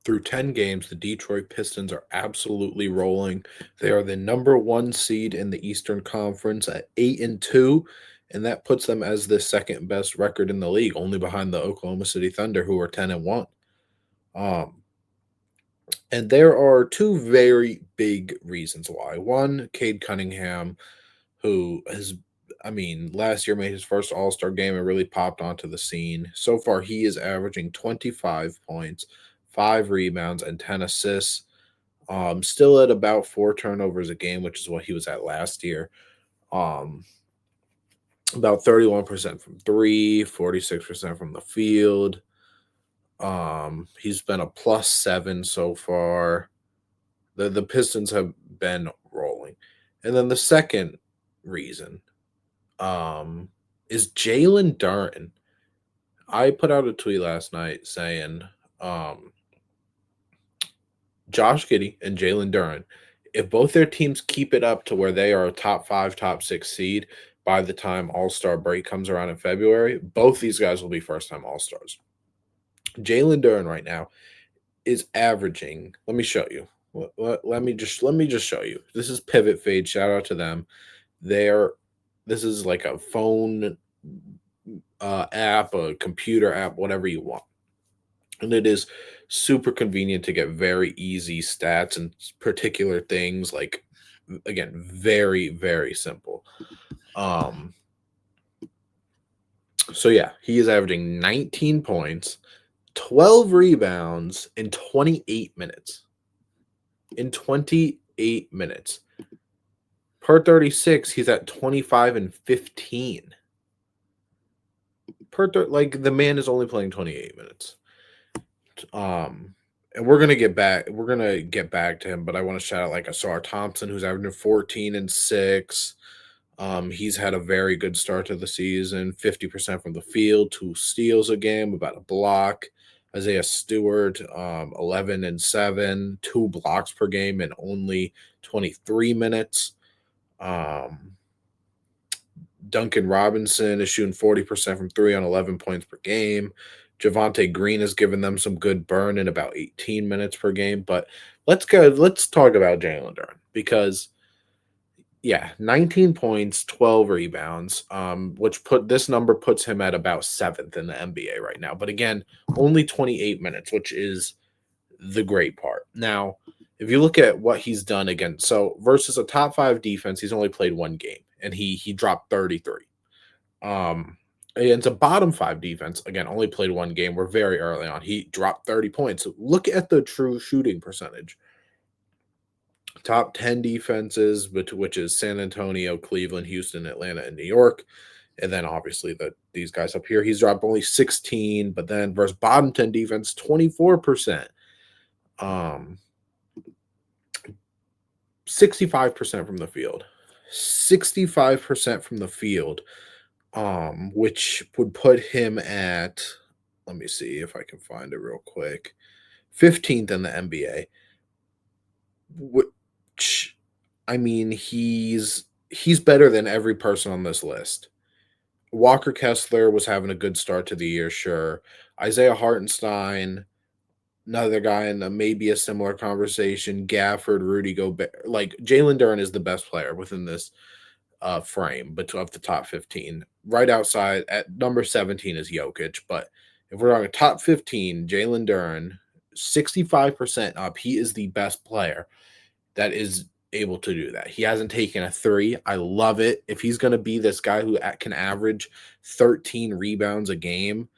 Through 10 games, the Detroit Pistons are absolutely rolling. They are the number 1 seed in the Eastern Conference at 8-2, and that puts them as the second best record in the league, only behind the Oklahoma City Thunder, who are 10-1. Um, and there are two very big reasons why. One, Cade Cunningham, who has, last year made his first All Star game and really popped onto the scene. So far, he is averaging 25 points, 5 rebounds, and 10 assists. Still at about 4 turnovers a game, which is what he was at last year. Um, about 31% from three, 46% from the field. He's been a +7 so far. The Pistons have been rolling. And then the second reason um, is Jalen Duren. I put out a tweet last night saying um, Josh Giddey and Jalen Duren, if both their teams keep it up to where they are a top 5, top 6 seed by the time All Star break comes around in February, both these guys will be first time All Stars. Jalen Duren right now is averaging. Let me show you. Let me just show you. This is Pivot Fade. Shout out to them. They're This is like a phone app, a computer app, whatever you want. And it is super convenient to get very easy stats and particular things. Like, again, very, very simple. Um, so yeah, he is averaging 19 points, 12 rebounds in 28 minutes. In 28 minutes. Per 36, he's at 25 and 15. Like, the man is only playing 28 minutes. And we're gonna get back. We're gonna get back to him, but I want to shout out like Asar Thompson, who's averaging 14 and 6. He's had a very good start to the season. 50% from the field, 2 steals a game, about a block. Isaiah Stewart, 11 and 7, 2 blocks per game in only 23 minutes. Duncan Robinson is shooting 40% from 3 on 11 points per game. Javonte Green has given them some good burn in about 18 minutes per game. But let's talk about Jalen Duren, because 19 points, 12 rebounds, which puts him at about 7th in the NBA right now. But again, only 28 minutes, which is the great part. Now, if you look at what he's done against, so versus a top 5 defense, he's only played one game and he dropped 33. Against a bottom 5 defense, again, only played one game. We're very early on. He dropped 30 points. So look at the true shooting percentage. Top 10 defenses, which is San Antonio, Cleveland, Houston, Atlanta, and New York. And then obviously these guys up here, he's dropped only 16, but then versus bottom 10 defense, 24%. 65% from the field. 65% from the field. Which would put him at, let me see if I can find it real quick, 15th in the NBA. Which, he's better than every person on this list. Walker Kessler was having a good start to the year, sure. Isaiah Hartenstein, another guy in maybe a similar conversation. Gafford, Rudy Gobert. Like, Jalen Duren is the best player within this frame, but of the top 15. Right outside at number 17 is Jokic. But if we're on top 15, Jalen Duren, 65% up. He is the best player that is able to do that. He hasn't taken a 3. I love it. If he's going to be this guy who can average 13 rebounds a game,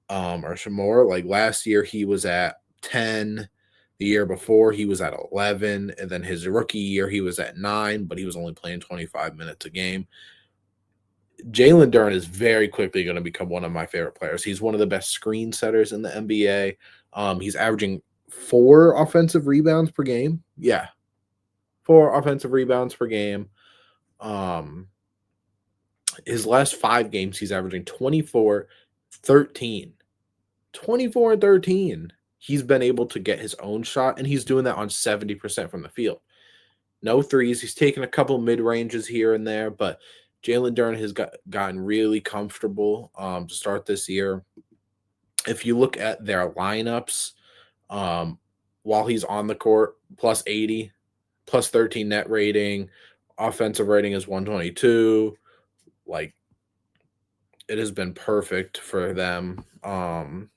or some more, like last year he was at 10. The year before he was at 11, and then his rookie year he was at 9, but he was only playing 25 minutes a game. Jalen Duren is very quickly going to become one of my favorite players. He's one of the best screen setters in the NBA. He's averaging 4 offensive rebounds per game. Yeah, 4 offensive rebounds per game. His last 5 games, he's averaging 24, 13. 24 and 13. He's been able to get his own shot, and he's doing that on 70% from the field. No threes. He's taken a couple mid-ranges here and there, but Jalen Duren has gotten really comfortable to start this year. If you look at their lineups, while he's on the court, plus 80, plus 13 net rating. Offensive rating is 122. Like, it has been perfect for them. Can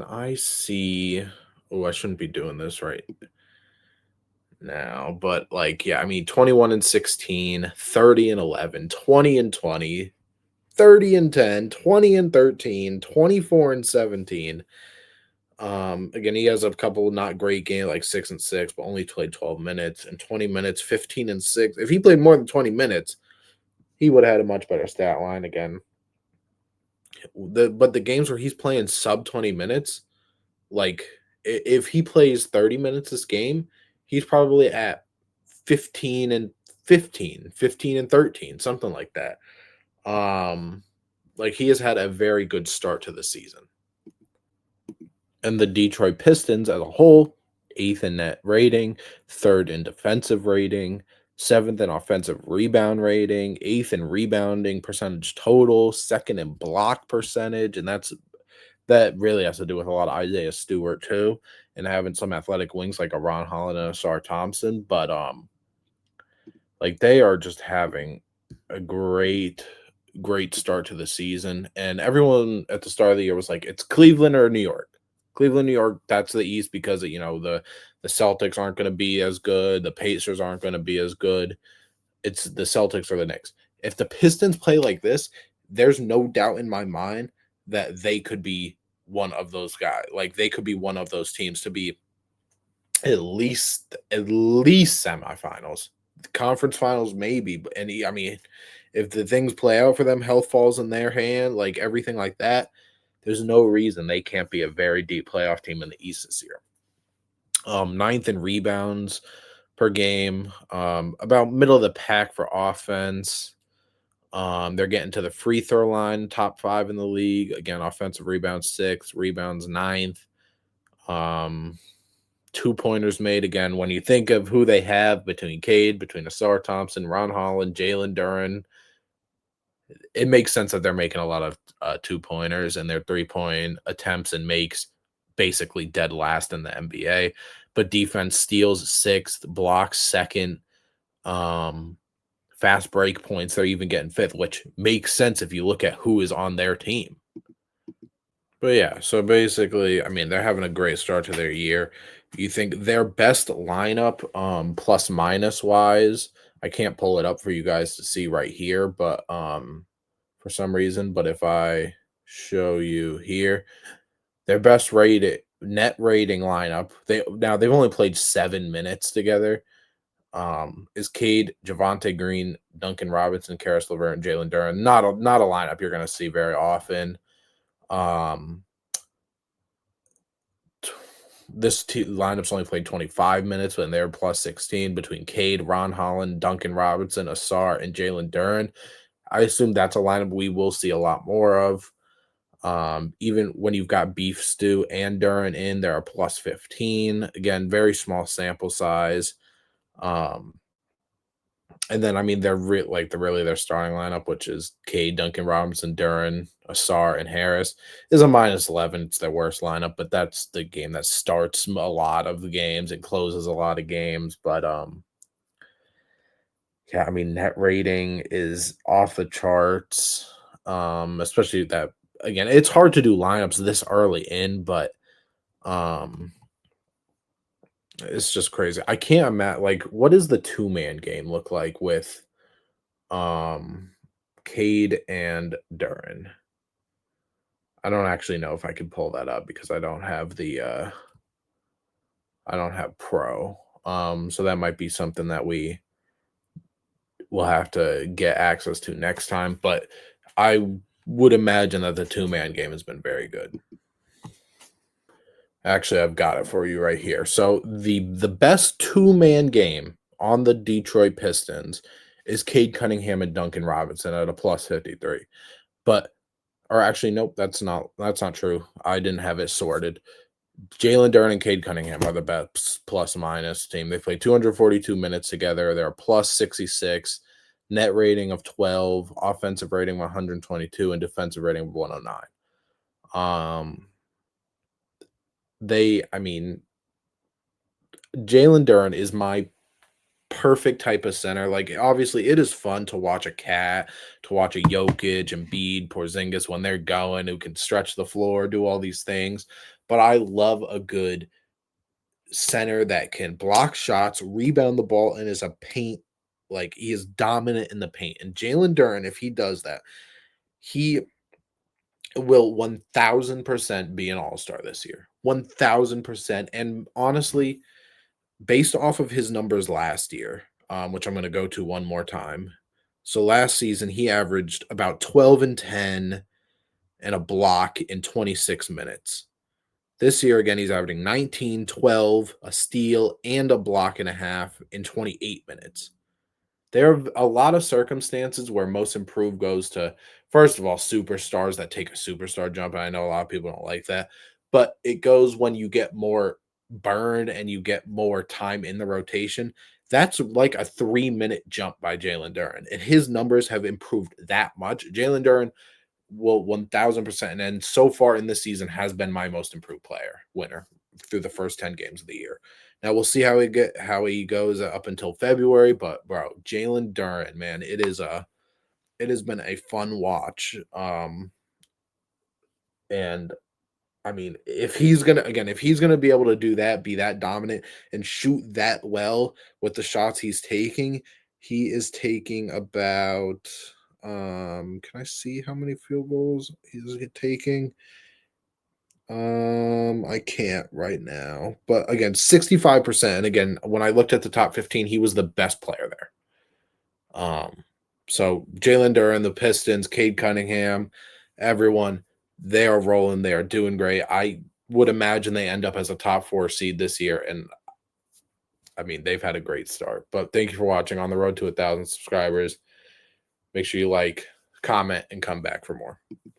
I see? Oh, I shouldn't be doing this right now, but like, yeah, I mean, 21 and 16, 30 and 11, 20 and 20, 30 and 10, 20 and 13, 24 and 17. Again, he has a couple not great games, like 6 and 6, but only played 12 minutes and 20 minutes, 15 and 6. If he played more than 20 minutes, he would have had a much better stat line again. But the games where he's playing sub 20 minutes, like if he plays 30 minutes this game, he's probably at 15 and 15, 15 and 13, something like that. Like he has had a very good start to the season. And the Detroit Pistons as a whole, eighth in net rating, third in defensive rating, seventh in offensive rebound rating, eighth in rebounding percentage total, second in block percentage, and that really has to do with a lot of Isaiah Stewart too, and having some athletic wings like a Ron Holland and a Sar Thompson. But like they are just having a great start to the season. And everyone at the start of the year was like, it's Cleveland or New York. Cleveland, New York, that's the East because the Celtics aren't going to be as good, the Pacers aren't going to be as good. It's the Celtics or the Knicks. If the Pistons play like this, there's no doubt in my mind that they could be one of those guys. Like they could be one of those teams to be at least semifinals. Conference finals maybe, but I mean, if the things play out for them, health falls in their hand, like everything like that, there's no reason they can't be a very deep playoff team in the East this year. Ninth in rebounds per game, about middle of the pack for offense. They're getting to the free throw line, top 5 in the league. Again, offensive rebounds 6th, rebounds 9th. 2-pointers made. Again, when you think of who they have between Cade, between Asar Thompson, Ron Holland, Jalen Duren, it makes sense that they're making a lot of 2-pointers, and their 3-point attempts and makes basically dead last in the NBA. But defense steals 6th, blocks 2nd, fast break points, they're even getting 5th, which makes sense if you look at who is on their team. But yeah, so basically, I mean, they're having a great start to their year. You think their best lineup, plus minus wise, I can't pull it up for you guys to see right here, but for some reason, but if I show you here, their best rated net rating lineup, they've only played 7 minutes together. Is Cade, Javante Green, Duncan Robinson, Karis LeVert, and Jalen Duren. Not a lineup you're gonna see very often. This lineup's only played 25 minutes, and they're plus 16 between Cade, Ron Holland, Duncan Robinson, Asar, and Jalen Duren. I assume that's a lineup we will see a lot more of. Even when you've got Beef Stew and Duren in, they're a plus 15. Again, very small sample size. And then I mean they're really their starting lineup, which is Cade, Duncan Robinson, Duren, Asar, and Harris, is a minus 11. It's their worst lineup, but that's the game that starts a lot of the games and closes a lot of games. But yeah, I mean net rating is off the charts. Especially that again, it's hard to do lineups this early in, but um it's just crazy. I can't imagine like what does the 2-man game look like with um Cade and Duren. I don't actually know if I can pull that up because I don't have Pro. So that might be something that we will have to get access to next time. But I would imagine that the 2-man game has been very good. Actually, I've got it for you right here. So the best 2-man game on the Detroit Pistons is Cade Cunningham and Duncan Robinson at a plus 53. But or actually, nope, that's not true. I didn't have it sorted. Jalen Duren and Cade Cunningham are the best plus minus team. They played 242 minutes together. They're plus 66, net rating of 12, offensive rating 122, and defensive rating of 109. I mean, Jalen Duren is my perfect type of center. Like, obviously, it is fun to watch a cat, to watch a Jokic, Embiid, Porzingis when they're going, who can stretch the floor, do all these things. But I love a good center that can block shots, rebound the ball, and is a paint like he is dominant in the paint. And Jalen Duren, if he does that, he will 1000% be an all-star this year. 1000%. And honestly, based off of his numbers last year, which I'm going to go to one more time. So last season, he averaged about 12 and 10 and a block in 26 minutes. This year, again, he's averaging 19, 12, a steal, and a block and a half in 28 minutes. There are a lot of circumstances where most improved goes to, first of all, superstars that take a superstar jump. And I know a lot of people don't like that, but it goes when you get more burn and you get more time in the rotation. That's like a 3-minute jump by Jalen Duren, and his numbers have improved that much. Jalen Duren will 1000%, and so far in this season has been my most improved player winner through the first 10 games of the year. Now we'll see how he goes up until February, but bro, Jalen Duren, man, it has been a fun watch. And I mean, if he's gonna be able to do that, be that dominant, and shoot that well with the shots he's taking, he is taking about can I see how many field goals he's taking? I can't right now. But again, 65%. And again, when I looked at the top 15, he was the best player there. So Jalen Duren, the Pistons, Cade Cunningham, everyone, they are rolling. They are doing great. I would imagine they end up as a top 4 seed this year. And I mean, they've had a great start. But thank you for watching On the Road to 1,000 subscribers. Make sure you like, comment, and come back for more.